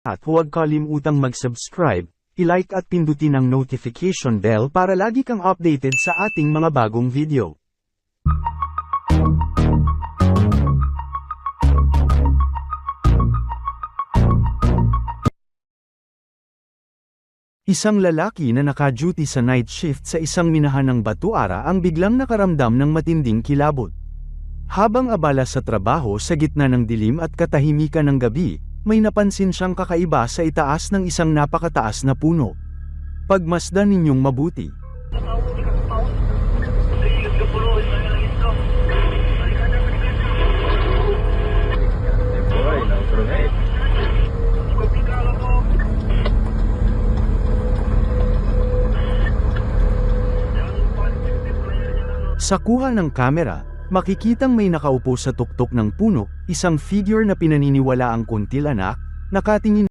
At huwag kalimutang mag-subscribe, i-like at pindutin ang notification bell para lagi kang updated sa ating mga bagong video. Isang lalaki na naka-duty sa night shift sa isang minahanang Batuara ang biglang nakaramdam ng matinding kilabot. Habang abala sa trabaho sa gitna ng dilim at katahimikan ng gabi, may napansin siyang kakaiba sa itaas ng isang napakataas na puno. Pagmasdan ninyong mabuti. Sa kuha ng kamera, makikitang may nakaupo sa tuktok ng puno, isang figure na pinaniniwalaang kuntilanak, nakatingin